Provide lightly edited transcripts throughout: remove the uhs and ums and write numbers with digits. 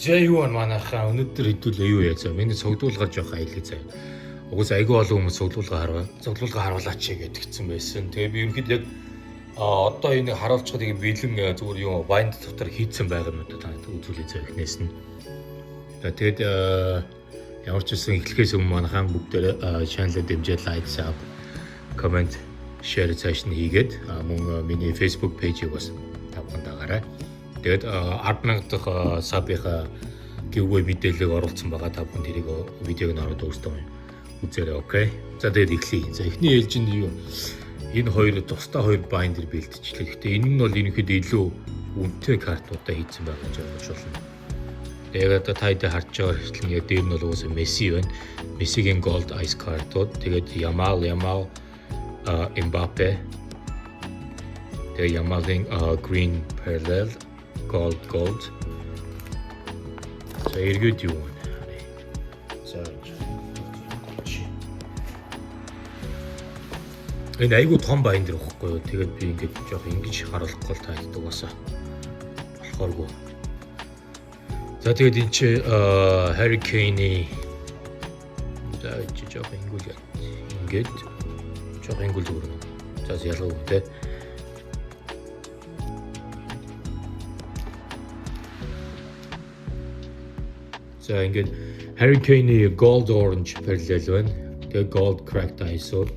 J1 манайхаа өнөөдөр хэдүүлээ юу яа заа. Миний цогдуулгаар жоох айлгий заа. Угс айгүй олон хүмүүс цогдуулгаа харуулаач гэдгийгсэн байсан. Тэгээ би ерөнхийдөө яг одоо энийг харуулчихад ингэ бэлэн зүгээр юу bind дотор хийцэн байгаа юм да та үзүүлээ заа эхнээс нь. Тэгээд ямар ч үсэн эхлэхээс өмнө манайхаа бүгдээ channel-д дэмжиж лайк, sub, comment, share цааш нь хийгээд мөн миний Facebook page-ийг бас тавхан дагаарай. Тэгээд 10,000 дахь сабынхаа giveaway мэдээллийг оруулсан байгаа. Та бүхэн тэрийг видеог нь ороод үзээрэй, окей. За тэгээд эхлэе. За эхний ээлжинд юу? Энэ хоёр тусдаа хоёр binder бэлтжлээ. Гэхдээ энэ нь бол ерөнхийдөө илүү үнэтэй картуудаа хийсэн байгаа гэж ойлгож байна. Тэгээд та хэд харж байгаа хэвчлэн яг дээр нь бол уусаа Messi байна. Messi-гийн gold ice card-ууд. Тэгээд Yamal, Mbappe. Тэгээд Yamal-ийн green parallel gold. За эргээд юу вэ? За энэ айгуу том binder واخгүй юу. Тэгээд би ингээд жоох ингэж харуулахгүй л таалдаг басаа. Болохооргүй. За тэгээд энэ чи Harry Kane-ийн за жоох ингээд жоох ингүүл зүгээр. За ялгаагүй те. За ингээд Harry Kane-ийн gold orange parallel байна. Тэгээд gold cracked ice-ууд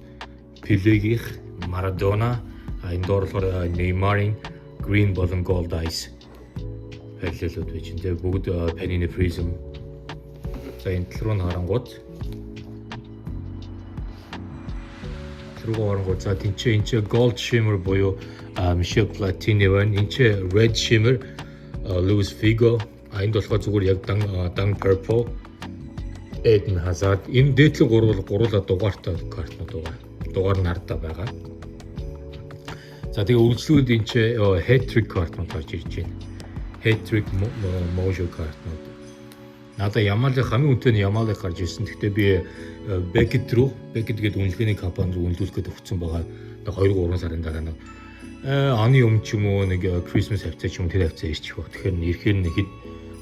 Pelé-ийн Maradona, энэ доор болохоор Neymar-ийн green болон gold ice параллелууд байж энэ бүгд Panini Prism. За энэ тал руу нь харангууд за тэнцээ gold shimmer буюу Michel Platini байна. Энд red shimmer Luis Figo. Энд болохоор зүгээр яг дан purple Eden Hazard. Энэ дээдлэг гуруула дугаартай картнууд байгаа. Дугаар нь ардаа байгаа. За тэгээ үргэлжлүүлээд энэ hat-trick картнууд гарч ирж байна. Hat-trick mojo картнууд. Надаа Yamal-ийн хамгийн үнэтэй нь Yamal-ыг гарч ирсэн. Гэхдээ би Beckett гэдэг үнэлгээний компани руу үнэлүүлэх гээд өгсөн байгаа. 2-3 сарын дараа нэг оны өмнө ч юм уу нэг Christmas хавцаа ч юм тэр хавцаа ирчих баг. Тэгэхээр ирэхээр нэг хэд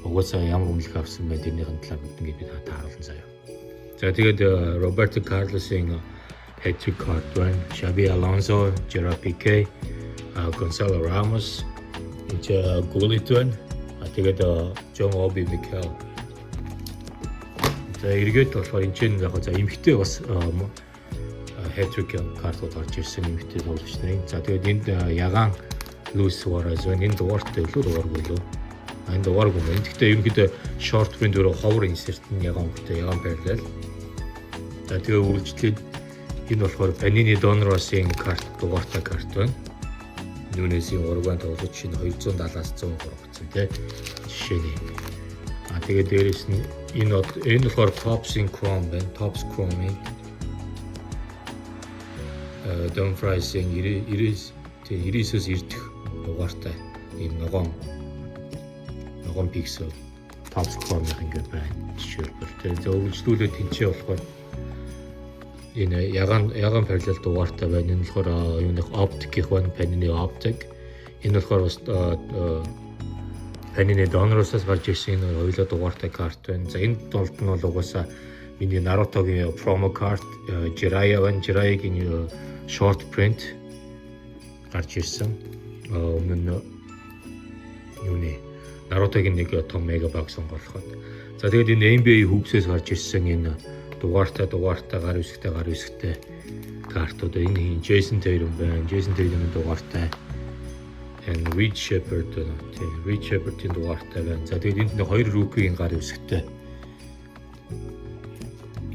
угаасаа ямар үнэлгээ авсан бай тэрнийхэн талаар бүгд би тааруулсан заяа. За тэгээд Roberto Carlos-ийн hat-trick card байна. Xabi Alonso, Gerard Piqué, Gonzalo Ramos, энэ Gullit байна. Тэгээд John Obi Mikel. За эргээд болохоор энэ чинь яг за эмхтэй бас hat-trick картууд гарч ирсэн эмхтэй тоглогч нарын. За тэгээд энд Ягаан Luis Suarez байна. Энэ дугаартай дугааргүй лөө. Энэ дугааргүй байна. Гэхдээ ерөнхийдөө short print өөрөө ховор insert нь Ягаан параллел. За тэгээд үргэлжлээд энэ болохоор Panini Donruss-ийн карт дугаартай карт байна. Нүүнесийн ургаан тоглож шинэ 270-аас 100 гаргацсан тий. Жишээ нь. Тэгээд дээрэс нь энэ болохоор Topps-ийн Chrome байна. Topps Chrome-ийн Dumfries-ийн 99-өөс 90 дугаартай энэ ногоон pixel Topps Chrome-ийн ингээд байна. Жишээлбэл тэгээд зөвлөлдүүлээд тэнцээ болохоор энэ ягаан параллел дугаартай байна. Энэ болохоор юуных optic их байна. Panini optic. Энэ болохоор бас Panini Donruss-аас гарч ирсэн энэ хоёулаа дугаартай карт байна. За энэ толд нь бол угаасаа миний Naruto-гийн promo card Jiraiya байна. Jiraiya-гийн short print гарч ирсэн. Өмнө нь юуны Naruto-гийн нэг том mega box онгоолоход. За тэгээд энэ NBA hoops-ээс гарч ирсэн энэ дугаартай гар үсгтэй картууд энэ Jason Tatum байна. Jason Tatum-ийн дугаартай and Reed Shepherd-ийн дугаартай байна. За тэгээд энд хоёр rookie-ийн гар үсгтэй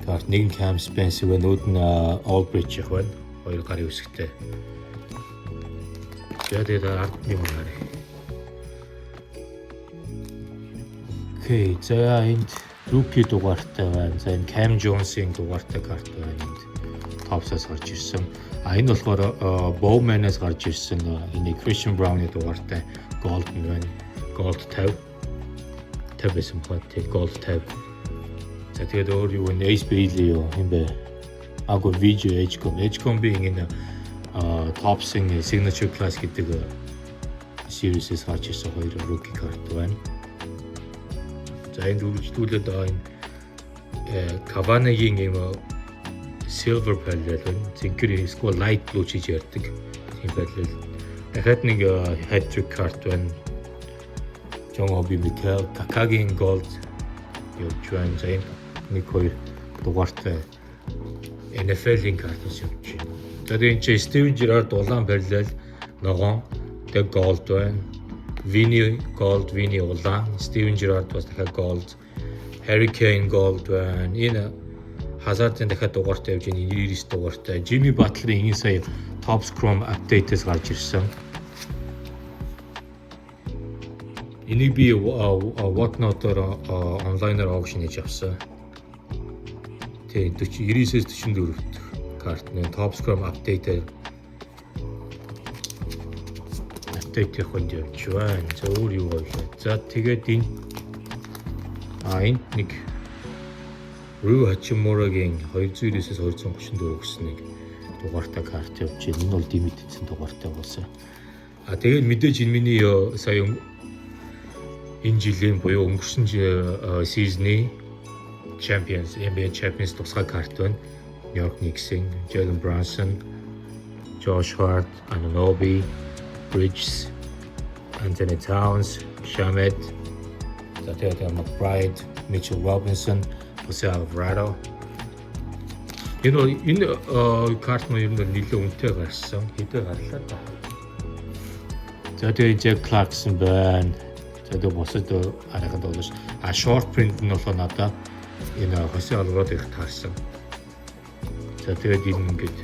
карт, нэг нь Cam Spencer байна, өөд нь Aldridge байна. Хоёр гар үсгтэй. Тэгээд ард юм харъя. Окей, за энд rookie дугаартай байна. За энэ Cam Jones-ийн дугаартай карт байна. Topps-аас гарч ирсэн. Энэ болохоор Bowman-аас гарч ирсэн. Энэ Christian Brown-ийн дугаартай gold байна. Gold 50 байсан бат. Gold 50. За тэгээд өөр юу вэ? Ace Bailey юу юм бэ? VJ Edgecombe-ийн энэ Topps-ийн Signature Class гэдэг series-ээс гарч ирсэн хоёр rookie карт байна. За энд үргэлжлүүлээд байгаа энэ Cavani-гийн юм silver palette байна. Зинхэр эсвэл light blue гэж ярьдаг. Тийм байлаа. Дахиад нэг hat-trick card байна. John Obi Mikel, Kaká-гийн gold явж байна. За энэ нэг хоёр дугаартай NFL-ийн картус явж байна. За энэ чи Steven Gerrard улаан параллел ногоон тэг gold байна. Vini gold, Vini улаан, Steven Gerrard бас дахиад gold, Harry Kane gold байна. Энэ Hazard-ын дахиад дугаартай явж байна. 99 дугаартай. Jimmy Butler-ийн энэ сая Top Scrum update-с гарч ирсэн. Энийг би Whatnot-оор онлайнаар auction хийж авсан. Тэг 99-с 44 карт нэ Top Scrum update явж байна. За өөр юу байлаа. За тэгээд энэ нэг Rui Hachimura-гийн 299-с 234 гэсэн нэг дугаартай карт явж байна. Энэ бол limited дугаартай болсон. Тэгээд мэдээж энэ миний сая энэ жилийн буюу өнгөрсөн season-ы NBA Champions тусгай карт байна. New York Knicks-ийн Jalen Brunson, Josh Hart, Anunoby, Bridges, Anthony Towns, Shamet, McBride, Mitchell Robinson, Jose Alvarado. Энэ карт нь ер нь нэлээд үнэтэй гарсан. Хэдэ гарлаа та. За тэгээд Jack Clarkson байна. Тэгээд босод арайхад болоош. Short print нь болохоор надад энэ Jose Alvarado их таарсан. За тэгээд энэ ингээд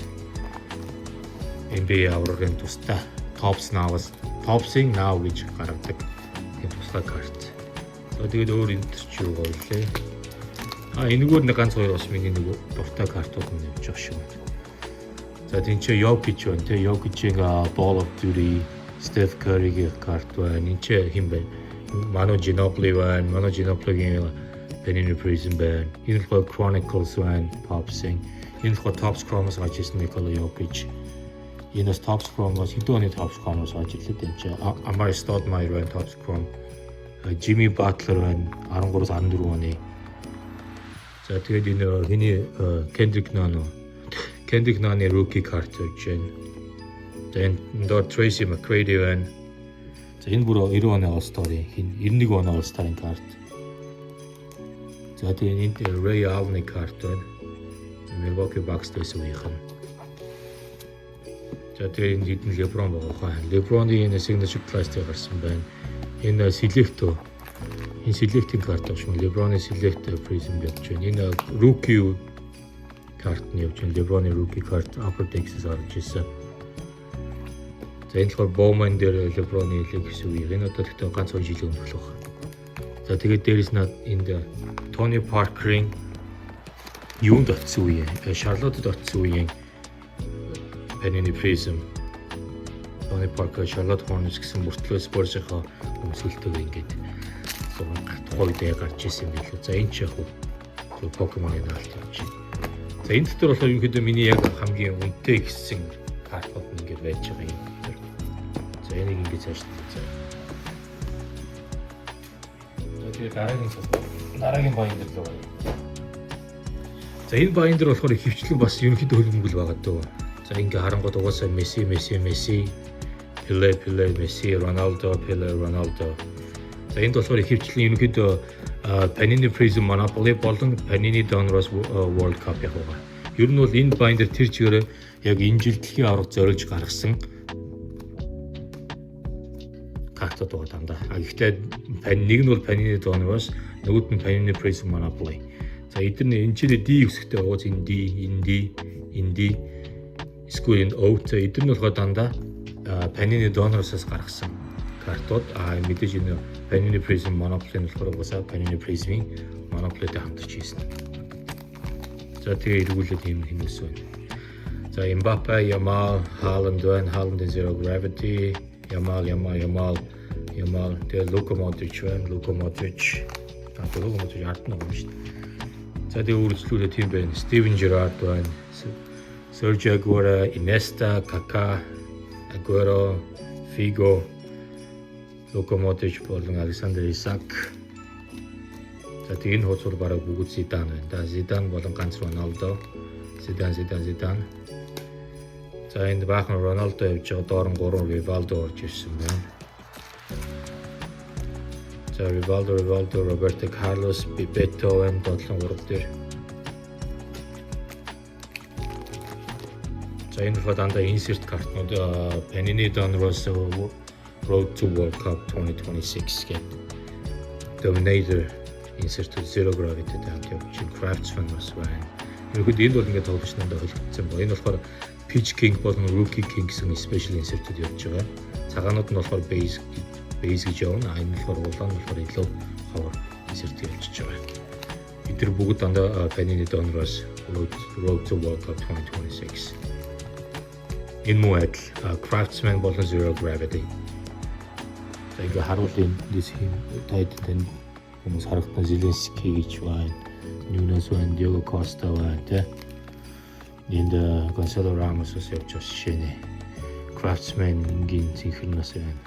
NBA аврагын тустай Topsing now гэж гаргадаг энэ тусгай карт. За тэгээд өөр энэ ч юу байлээ. Энэгээр нэг ганц хоёр бас миний нэг дуртай картууд нь явж байгаа шүү. За тэнцээ Jokic байна те. Jokic-ийн Ball of Duty, Steph Curry-гийн карт байна. Энд хэн бэ? Manu Ginobili байна. Manu Ginobili-гийн Panini Prism байна. Энэ бол Chronicles байна. Topsing. Энэ бол Top Scrum-аас гарч ирсэн Nikola Jokic. Энэ Top Scrum-аас хэдэн оны Top Scrum-аас гарч ирлээ тэнцээ. Amari Stoudemire байна Top Scrum. Jimmy Butler байна 13-14 оны. За тэгээд энэ хэний Kendrick Nunn-ы rookie card гэж байна. За энэ дор Tracy McGrady байна. За энэ бүр 90 оны All-Star-ийн 91 оны All-Star-ийн card. За тэгээд энэ Ray Allen-ы card байна. Milwaukee Bucks-ээс үеийнхэн. За тэгээд энэ хэдэн LeBron байгаа. LeBron-ийн энэ signature class-тэй гарсан байна. Энэ Selecto энэ selecting карт авч байна. LeBron-ы select prism явж байна. Энэ rookie карт нь явж байна. LeBron-ы rookie карт Upper Deck-с орж ирсэн. За энэ болохоор Bowman дээр LeBron-ы legacy үе. Энэ одоо тэгтээ ганц 2 жилийн өмнөх л байна. За тэгээд дээрээс нь энд Tony Parker-ийн юунд очсон үе. Charlotte-д очсон үеийн Panini Prism. Tony Parker Charlotte Hornets гэсэн мөртлөө Spurs-ийнхаа өмсөлтөөр ингээд тухайд гарч ирсэн юм билээ. За энэ ч яг Pokemon-ы наалт явж байна. За энэ дотор болохоор ерөнхийдөө миний яг хамгийн үнэтэй гэсэн картууд ингээд байж байгаа юм. За энийг ингээд цаашдаа. За тэгээд дараагийн binder руу байна. За энэ binder болохоор хөвчлэн бас ерөнхийдөө хөлбөмбөл байгаа дөө. За ингээд харангууд угаасаа Messi, Pele, Messi, Ronaldo, Pele, Ronaldo. За энд болохоор хөвчлэн ерөнхийдөө Panini Prism Monopoly болон Panini Donruss World Cup яг байгаа. Ер нь бол энэ binder тэр чигээр яг энэ жил дэлхийн авраг зориулж гаргасан картууд байгаа дандаа. Гэхдээ нэг нь бол Panini Donruss, нөгөөд нь Panini Prism Monopoly. За эдгээр энэ жилээ D өсөхтэй байгаа. Энэ D эсвэл энэ O. За эдгээр нь болохоор дандаа Panini Donruss-аас гаргасан картууд. Мэдээж энэ Panini Prism Monopoly нь болохоор угаасаа Panini Prism-ийн Monopoly-тэй хамтарч хийсэн. За тэгээ эргүүлээд юм хэмээс байна. За Mbappe, Yamal, Haaland байна. Haaland-ийн Zero Gravity, Yamal. Тэгээ Luka Modric байна. Luka Modric ард нь байгаа юм шүү дээ. За тэгээ үргэлжлүүлээ тийм байна. Steven Gerrard байна. Sergio Aguero, Iniesta, Kaká, Aguero, Figo, Luka Modric болон Alexander Isak. За тэгээ энэ хуудасууд бараг бүгд Зидан байна. Да Зидан болон ганц Роналдо. Зидан. За энд баахан Роналдо явж байгаа доор нь 3 Ривалдо орж ирсэн байна. За Ривалдо, Роберто Карлос, Bebeto and 7-3 дээр. За энэ бол дандаа insert картнууд Panini Don Rosso Road to World Cup 2026 гэдэг Dominator insert zero gravity гэдэг явж Craftsman бас байна. Ерөнхийдөө энд бол ингээд тоглож надад холигдсон ба. Энэ болохоор Pitch King болон Rookie King гэсэн special insert-ууд явж байгаа. Цагаанууд нь болохоор base гэж явна. Энэ болохоор улаан нь болохоор илүү ховор insert явж байгаа. Эдгээр бүгд дандаа Panini Don Rosso Road to World Cup 2026. Энэ муу адил Craftsman болон Zero Gravity. За ингээ харуулын дэс хин тайдтэн хүмүүс харагдсан Зеленский гэж байна. Nunes байна, Diego Costa байна тэ. Энд Gonzalo Ramos-ос явж байгаа шишээ. Craftsman ингийн синхронос байна.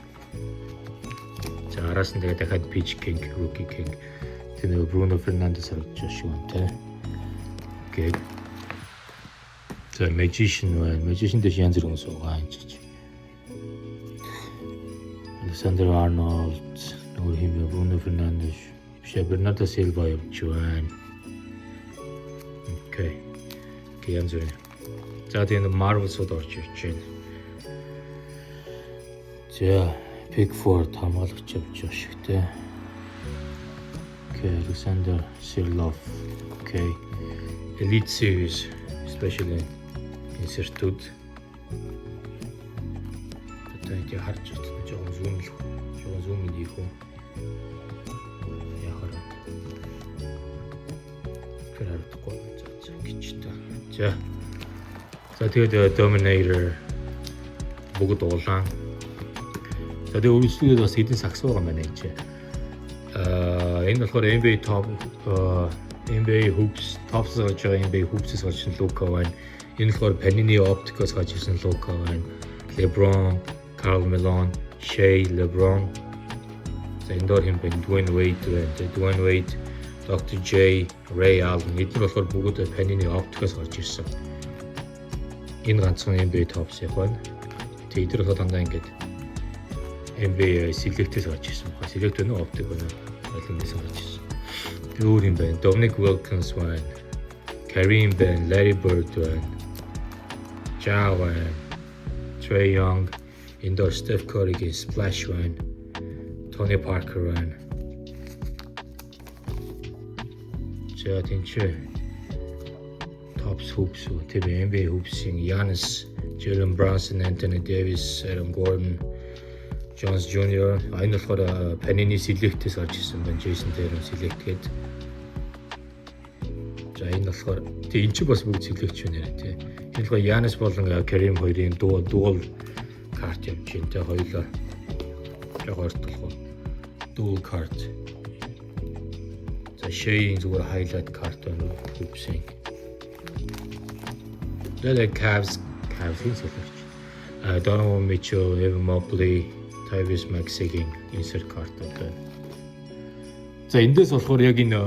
За араас нь тэгээд дахиад Pitch King, Rookie King. Тэгээ Bruno Fernandes харагдаж байгаа шүү тэ. Окей. За Magician байна. Magician дэш янз бүрийн суугаа энэ ч. Alexander Arnold, Bruno Fernandes, Bernardo Silva явж байна. Окей. Янз бүрийн. За тэгээд Marvel-сууд орж ирж байна. За Pickford хамгаалагч явж байгаа шүү дээ. Окей, Alexander Sirlov. Окей. Elite Series especially insert-ууд. Тэгээд харж байгаа жоохон zoom хийх үү. Яхаар. Харагдахгүй гэж та. За тэгээд Dominator бүгд уулаан. За тэгээд үргэлжлүүлээд бас хэдэн сакс байгаа юм байна гэж. Энэ болохоор NBA top NBA hoops tops гэж байгаа NBA hoops-с гарсан Luka байна. Энэ болохоор Panini Opticos гарсан Luka байна. LeBron, Karl Malone, Shea, LeBron. За энэ доор хэм бэ? Dwayne Wade, Dr. J, Ray Allen. Эдгээр болохоор бүгд Panini Opticos гарч ирсэн. Энэ ганцхан NBA tops яг байна. Тэгээд эдгээр болохоор дандаа ингэж NBA Select-с гарч ирсэн байна. Select байна уу, Optic байна уу? Алинээс гарч ирсэн. Өөр юм байна. Dominic Wilkins байна. Kareem байна, Larry Bird байна. Ja байна. Trae Young, Indoor Steph Curry-гийн Splash байна. Tony Parker байна. За тэнцээ Tops Hoops тийм NBA Hoops-ийн Giannis, Jalen Brunson, Anthony Davis, Aaron Gordon, Jones Jr. Энэ болохоор Panini Select-с гарч ирсэн байна. Jason Tatum Select гээд. За энэ болохоор тийм энэ ч бас бүгд Select байна тийм. Энэ болохоор Giannis болон Kareem хоёрын дуул карт явж байна тийм. Хоёулаа яг ортолгоо dual card. За Shea-ийн зүгээр highlight card байна Hoops-ийн. Тэгээд Cavs-ийн Select. Donovan Mitchell, Evan Mobley, Tyrese Maxey-ийн insert card байна. За эндээс болохоор яг энэ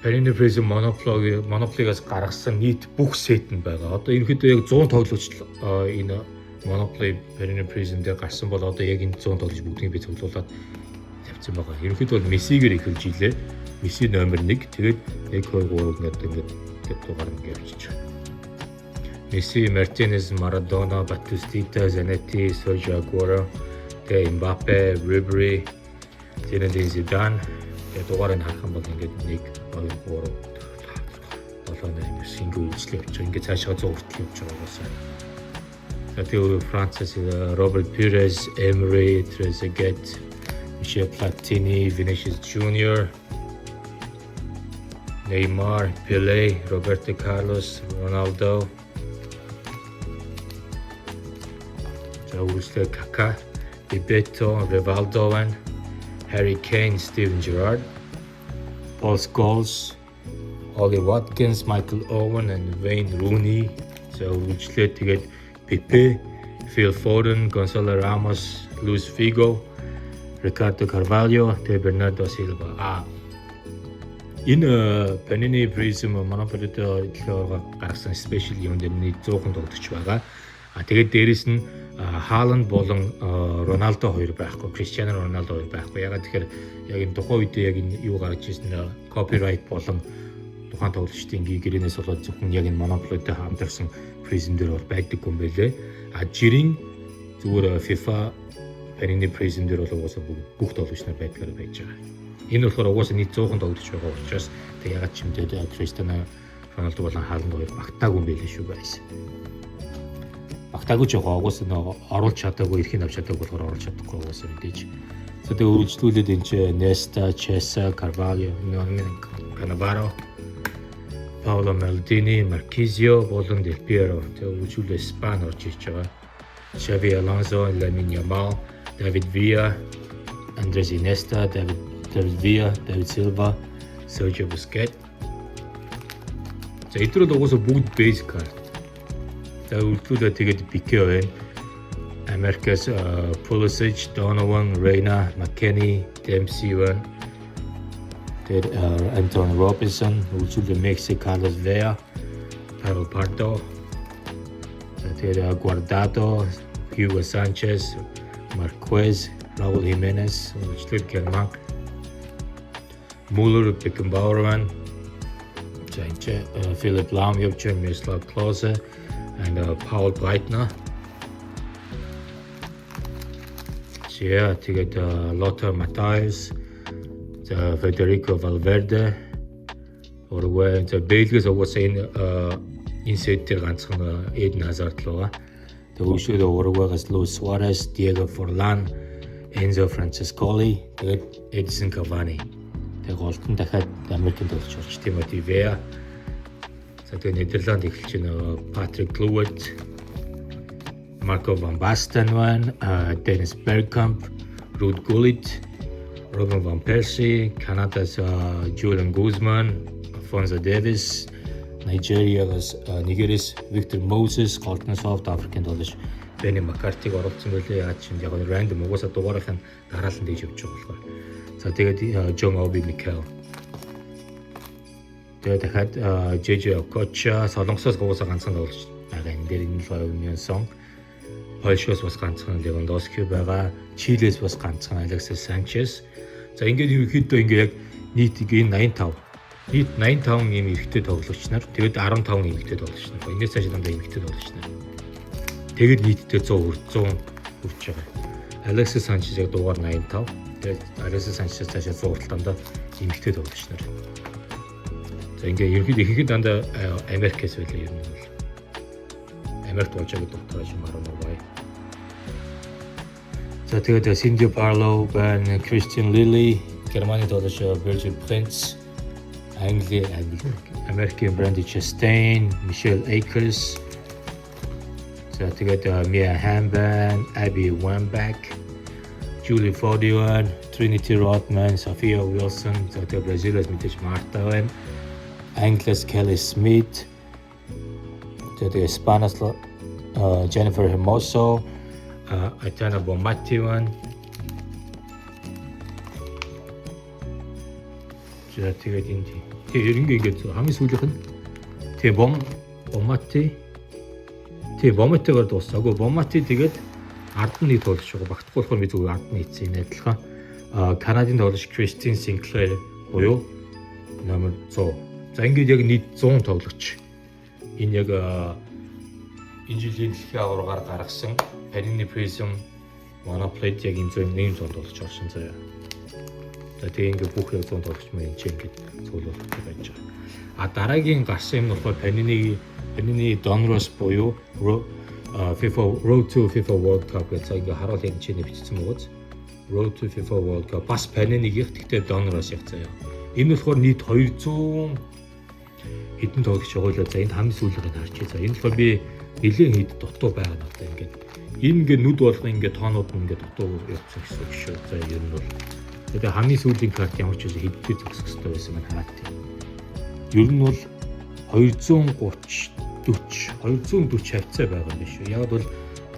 Panini Prism Monopoly-гаас гаргасан нийт бүх сет нь байгаа. Одоо ерөнхийдөө яг 100 тоглогч энэ Monopoly Panini Prism дээр гарсан бол одоо яг энэ 100 тоглогч бүгдийг би цуглуулад тавьсан байгаа. Ерөнхийдөө бол Messi-гээр эхэлж илээ. Messi номер 1 тэгээд 1 2 3 ингээд дугаар нь явж байгаа. Messi, Martinez, Maradona, Batistita, Zanetti, Sergio Aguero, Mbappe, Ribery, Zinedine Zidane. Тэгээд дугаарыг харах юм бол ингээд 1 2 3 болооны шингээ үйлчлэл явж байгаа. Ингээд цаашаа 100 хүртэл явж байгаа уусаа. Тэгээд Францаас Robert Pires, Emery, Trezeguet, Michel Platini, Vinicius Jr., Neymar, Pelé, Roberto Carlos, Ronaldo. Ursley Kaka, Bebeto, Rivaldo, Harry Kane, Steven Gerrard, Paul Scholes, Ollie Watkins, Michael Owen, and Wayne Rooney. So ursley тэгээд Pepe, Phil Foden, Gonzalo Ramos, Luis Figo, Ricardo Carvalho, Bernardo Silva. Энэ Panini Prism Monopoly дэлхийд гаргасан special юм дээр нийт 100 тоглогч байгаа. Тэгээд дээрэс нь Хааланд болон Роналдо хоёр байхгүй, Криштиано Роналдо хоёр байхгүй. Ягаад тэгэхээр яг энэ тухайн үед яг энэ юу гарч ирсэн copyright болон тухайн тоглогчдын гэрээнээс болоод зөвхөн яг энэ Monopoly-тэй хамтарсан Prism дээр бол байдаг юм байлээ. Жирийн зүгээр FIFA Panini Prism дээр бол угаасаа бүх тоглогч нар байдгаар байж байгаа. Энэ болохоор угаасаа нийт 100 тоглогч байгаа учраас тэг ягаад ч юм дээр Криштиано Роналдо болон Хааланд хоёр багтаагүй юм байлээ шүү guys. Багтаагүй ч яг угаасаа оруулж чадаагүй, эрхийн авч чадаагүй болохоор оруулж чадахгүй угаасаа мэдээж. За тэг үргэлжлүүлээд энэ ч Nesta, Chiesa, Carvalho, Cannavaro, Paolo Maldini, Marchisio болон Del Piero тэг үргэлжлүүлээ Спан орж ирж байгаа. Xavi Alonso, Lamine Yamal, David Villa, Andres Iniesta, David Villa, David Silva, Sergio Busquets. За эдгээр бол угаасаа бүгд base card. За үргэлжлүүлээ тэгээд Piqué байна. Americas Pulisic, Donovan, Reina, McKennie, Dempsey байна. Тэгээд Antonio Robinson, үргэлжлүүлээ Messi, Carlos Vela, Pablo Pardo. Тэгээд Guardado, Hugo Sanchez, Marquez, Raúl Jiménez, үргэлжлүүлээд Germán. Müller, Beckenbauer, Philipp Lahm, Miroslav Klose, and Paul Breitner. Yeah, тэгээд Lothar Matthäus, Federico Valverde, Uruguay, Belgias угаасаа энэ сет дээр ганцхан Eden Hazard лугаа. Тэгээд Uruguay-гаас Luis Suarez, Diego Forlan, Enzo Francescoli, тэгээд Edison Cavani. Тэгээд голтон дахиад Америкийн тоглогч болж Timothy Weah. За тэгээд Нидерланд эхэлж байна Patrick Kluivert, Marco van Basten, Dennis Bergkamp, Ruud Gullit, Robin van Persie, Canada's Julian Guzman, Alphonso Davies, Nigeria's Victor Moses, голтноос South African тоглогч Benny McCarthy-г оруулсан байлээ. Яаж ч яг random угаасаа дугаарынхаа дараалан дэж явж байгаа болохоор. За тэгээд John Obi Mikel. Тэгээд дахиад JJ Okocha, Солонгосоос угаасаа ганцхан тоглож байгаа. Энэ дээр энэ л юм сон. Польшоос бас ганцхан Lewandowski байгаа. Чилээс бас ганцхан Alexis Sanchez. За ингээд ерөнхийдөө ингээд яг нийт энэ 85. Нийт 85 ийм эрэгтэй тоглогч нар. Тэгээд 15 эмэгтэй тоглогч нар. Энэс цааш дандаа эмэгтэй тоглогч нар. Тэгээд нийтдээ 100 хүрч байгаа. Alexis Sanchez яг дугаар 85. Тэгээд Alexis Sanchez цаашаа 100 дандаа эмэгтэй тоглогч нар. За ингээ ерөнхийдөө дандаа Америкээс байлаа ер нь бол. Америкт болж байгаа доктор юм аа. За тэгээд Cindy Parlow, Christian Lilly, Германы тоглогч Virgil Prince, American Brandy Chastain, Michelle Akers. За тэгээд Mia Hamm, Abby Wambach, Julie Fodiwan, Trinity Rodman, Sophia Wilson, за тэгээд Бразилиас мэдээж Марта байна. Angeles Kelly Smith, тэгээд Spanish Jennifer Hermoso, Aitana Bonmati байна. За тэгээд энэ ингээд хамгийн сүүлийнх нь тэгээ Bonmati Bonmati-гаар дуусаагүй. Bonmati тэгээд ард нь тоглож байгаа. Багтахгүй болохоор би зүгээр ард нь хийсэн энэ адилхан. Канадын тоглогч Christine Sinclair буюу номер 100. За ингээд яг нийт 100 тоглогч. Энэ яг энэ жилийн дэлхийн аваргаар гаргасан Panini Prism Monopoly яг энэ 100 тоглогч орсон заяа. За тэгээ ингээд бүх 100 тоглогч маань энэ ингээд цуглуулдаг байж байгаа. Дараагийн гарсан юм нь болохоор Panini Donruss буюу FIFA Road to FIFA World Cup гэж ингээ харуул энэ чиний бичсэн байгаа. Road to FIFA World Cup бас Panini-ийн гэхдээ Donruss яг заяа. Энэ болохоор нийт 200 хэдэн тоглогч явуулаа. За энэ хамгийн сүүлийнх нь харчих. За энэ болохоор би нэлээд хэд дутуу байгаа надад ингээд энэ ингээ нүд болгоо ингээ тоонууд нь ингээ дутуу явуулсан гэсэн үг шүү. За ер нь бол тэгээд хамгийн сүүлийн карт ямар ч үгүй хэдтэй зогсох хэрэгтэй байсан маань хараад тийм. Ер нь бол 240 хавцаа байгаа юм биш үү. Яг бол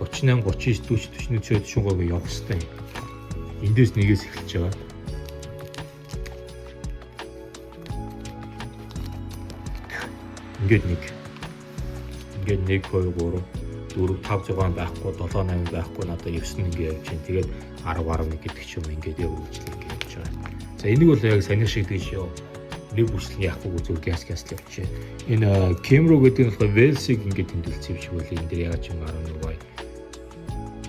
38, 39, 40, 41, 43 явах хэрэгтэй. Эндээс нэгээс эхэлж байгаа. Ингээд 1 2 3 4 5 6 байхгүй 7 8 байхгүй надад 9 ингээд явж байна. Тэгээд 10 11 гэдэг ч юм ингээд явуулж ингээд явж байгаа. За энийг бол яг саний шиг гэж нэг бүслэн яахгүй зүгээр газ л явж байна. Энэ Camero гэдэг нь болохоор Wales-ийг ингээд тэмдэглэсэн юм шиг бол энэ дээр яг ч юм 11 бай.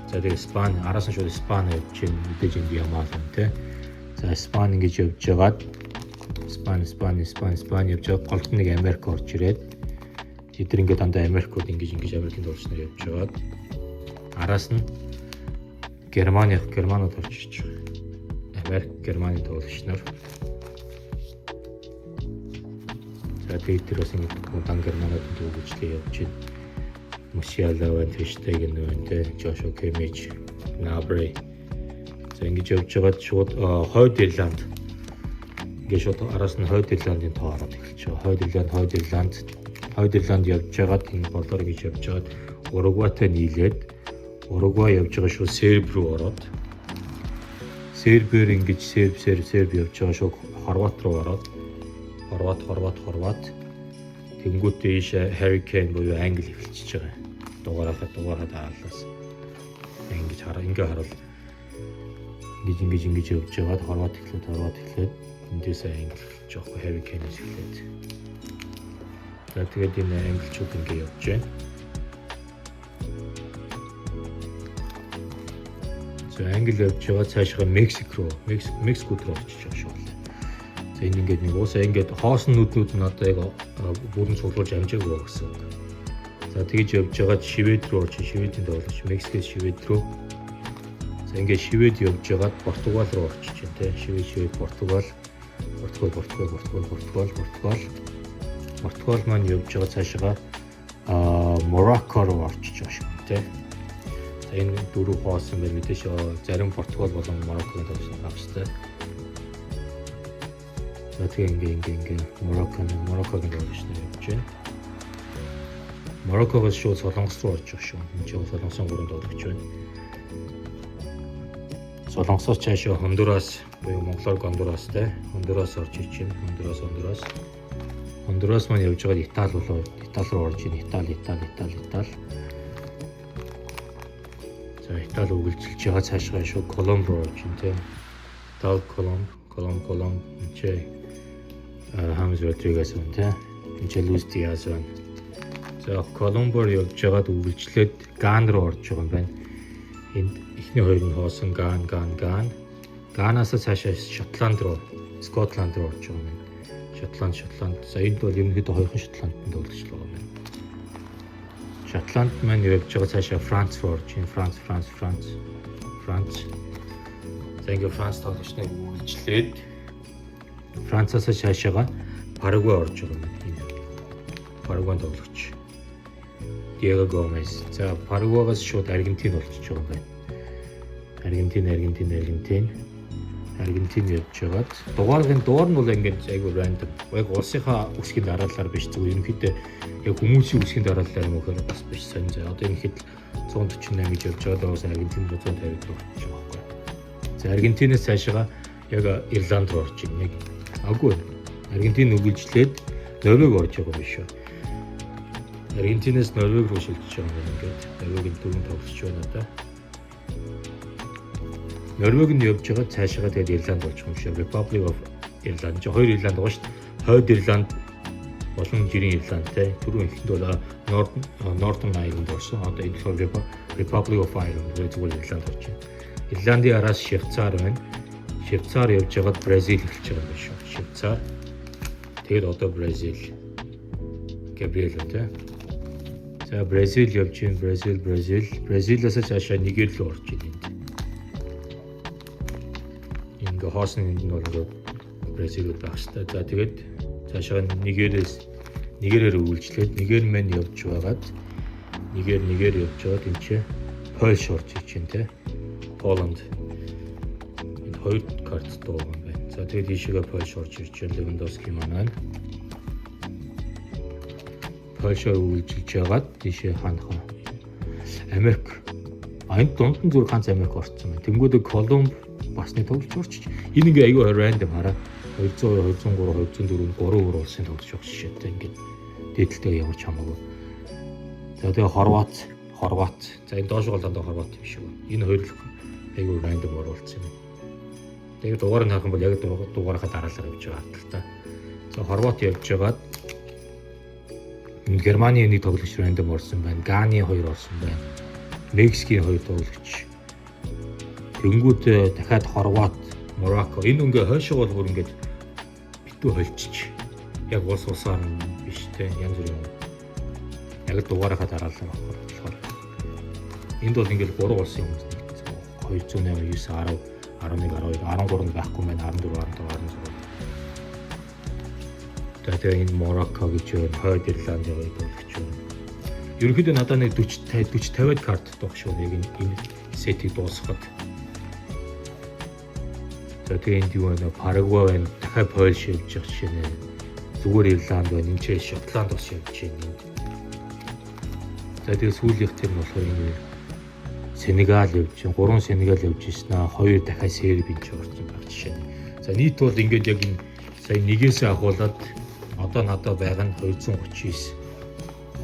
За тэгээд Испани араас нь шууд Испани явж байна. Мэдээж энэ ямаа л тэ. За Испани ингэж явж байгаад Испани явж байгаа голд нэг Америк орж ирээд тэд ингээд дандаа Америкууд ингэж Америкийн дуулч нар явж байгаад араас нь Германууд орж ирж байгаа. Америк Германы дуулч нар. За тэгээд тэр бас ингээд удаан Германууд дуулжлээ явж байна. Musiala байна, Verstappen байна, Joshua Kimmich, Gnabry. За ингэж явж байгаад шууд Хойд Ирланд ингээд шууд араас нь Хойд Ирландын тоо ороод эхэлж байгаа. Хойд Ирланд явж байгаад энэ болоор гэж явж байгаад Уругвайтай нийлээд Уругвай явж байгаа шүү Серб рүү ороод Сербээр ингэж Серб явж байгаа шүү Хорват руу ороод Хорват тэнгуут ийш Hurricane буюу Англи эхэлчихэж байгаа. Дугаараа даалаас ингэж харуул ингэж явж байгаад Хорват эхлээд эндээс Англи жоохон Hurricane-ээс эхлээд. За тэгээд энэ англичууд ингэ явж байна. За Англи явж байгаа цаашгаа Мексикод руу очиж байгаа шүү. За энэ ингээд нэг уусаа ингээд хоосон нүднүүд нь одоо яг бүрэн цуглуулж амжаагүй гэсэн. За тэгж явж байгаа Швед рүү очиж Шведийн дуулаач Мексикээс Швед рүү. За ингээд Швед явж байгаад Португал руу орчиж байна те. Швед Португал маань явж байгаа цаашгаа Морокко руу орчиж байгаа шүү те. За энэ дөрөв хоосон байна мэдээж зарим Португал болон Мороккогийн дуулаач авчтай. За тэгээ ингээ Мороккогийн дуулаач нар явж байна. Мороккогоос шууд Солонгос руу орж байгаа шүү. Энэ чинь Солонгосын 3 дуулаач байна. Солонгосоос цаашаа Хондурас буюу Монголоор Гондурас те. Хондурас орж ирж байна. Хондурас маань явж байгаа Итали руу орж байна. Итали. За Итали үргэлжилж байгаа цаашгаа шүү Коломб руу орж байна те. Коломб энэ Хамс Родригес байна те. Энэ Луис Диаз байна. За Коломбор явж байгаад үргэлжлээд Ган руу орж байгаа юм байна. Энд эхний хоёр нь хоосон Ган. Ганаас цаашаа Шотланд руу, Скотланд руу орж байгаа юм байна. Шотланд. За энд бол ерөнхийдөө хоёрхан Шотландд дуулж байгаа юм байна. Шотланд маань явж байгаа цаашаа Франц руу орж байна. Франц. За ингээ Франц тоглогчныг үргэлжлээд Францаас цаашаага Парагвай орж байгаа юм байна. Парагвайн тоглогч Диего Гомес. За Парагвайгаас шууд Аргентин болчихж байгаа юм байна. Аргентин явж байгаад дугаарын доор нь бол ингээд айгүй рандом. Яг улсынхаа үсгийн дараалалаар биш зүгээр ерөнхийдөө яг хүмүүсийн үсгийн дараалалаар юм уу бас биш сонь. За одоо энэ хэд 148 гэж явж байгаа дээрээс Аргентин 150 руу орчих юм байна. За Аргентинээс цаашаа яг Ирланд руу орчих юм яг. Аггүй. Аргентин үргэлжлээд Норвег орж байгаа юм биш үү? Аргентинээс Норвег руу шилжиж байгаа юм ингээд. Норвегийн дөрөв тоглож байна одоо. Норвег нь явж байгаа цаашаа тэгээд Ирланд болж байгаа юм шиг. Republic of Ireland. Хоёр Ирланд байгаа шүү дээ. Хойд Ирланд болон жирийн Ирланд те. Түрүү ихэнд бол Northern Ireland болсон. Одоо энэ болохоор Republic of Ireland зүгээр Ирланд болж байна. Ирландын араас Швейцар байна. Швейцар явж байгаад Бразил эхэлж байгаа юм шүү. Швейцар. Тэгээд одоо Бразил. Габриэл те. За Бразил явж байна. Бразилаас цаашаа Нигер руу орж байна. Ингээ хоосон энэ нь бол Бразил байх хэрэгтэй. За тэгээд цаашаа Нигерээр үргэлжлээд Нигер мэн явж байгаад Нигер явж байгаад энэ чинь Польш орж ирж байна те. Поланд. Энэ хоёр карт дуугаа юм байна. За тэгээд ийшээгээ Польш орж ирж байна. Левандовски маань. Польшоор үргэлжилж байгаад тийшээ ханах. Америк. Энд дунд нь зүр ганц Америк орсон байна. Тэнгүүдээ Колумб басны тоглож орчих. Энэ ингээ аюу рандом хараа. 202, 203, 204, 3 улсын тоглож байгаа жишээтэй ингээд дээдэлтэй ямар ч хамаагүй. За тэгээ Хорват. За энэ доош бол дандаа Хорват юм шиг байна. Энэ хоёр л айгүй рандом оруулсан юм. Тэгээд дугаар нь харах юм бол яг дугаарынхаа дараалал явж байгаа хаталтай. За Хорват явж байгаад Германы нэг тоглогч рандом орсон байна. Ганы 2 орсон байна. Мексикийн 2 тоглогч. Тэнгүүд дахиад Хорват, Морокко. Энэ ингээ хойшоо бол бүр ингээд битүү холчиж. Яг усаар биш те янз бүр юм. Яг дугаарынхаа дараалал болохоор. Энд бол ингээл 3 улсын юм. 208, 9, 10, 11, 12, 13 байхгүй байна. 14, 15, 16. Тэгээ энэ Морокко гэж байна. Хойд Ирланд яваад болгоч байна. Ерөнхийдөө надад нэг 40-50 карт дох шүү. Яг энэ сетийг дуусгахад. Тэгээ энд юу байна? Парагвай байна. Дахиад Польш явж байгаа жишээ нэ. Зүгээр Ирланд байна. Энд ч Шотланд бас явж байна. За тэгээ сүүлийнх нь болохоор энэ Сенегал явж байна. 3 Сенегал явж байна. 2 дахиад Серб энэ ч орсон баг жишээ. За нийт бол ингээд яг энэ сая нэгээс ахуулаад одоо надад байгаа нь 239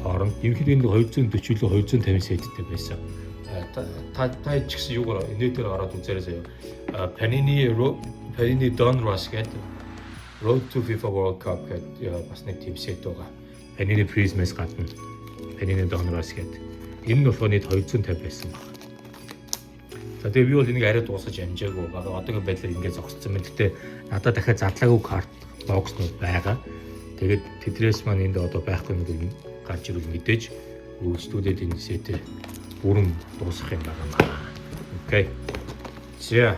хооронд. Ерөнхийдөө энэ 240 илүү 250 сеттэй байсан. Та ч гэсэн юугаар инээдээр гараад үзээрэй сая. Panini Donruss гэдэг Road to FIFA World Cup гэдэг бас нэг тим сет байгаа. Panini Prism-ээс гадна Panini Donruss гэдэг. Энэ нь болохоор нийт 250 байсан баг. За тэгээ би бол энийг арай дуусгаж амжаагүй байгаа. Одоогийн байдлаар ингээд зогссон байна. Гэтэ надад дахиад задлаагүй карт бокснууд байгаа. Тэгээд тэдрээс маань энд одоо байхгүй нэг гарч ирвэл мэдээж үйлчлүүлээд энэ сетээ бүрэн дуусгах юм байна. Окей. За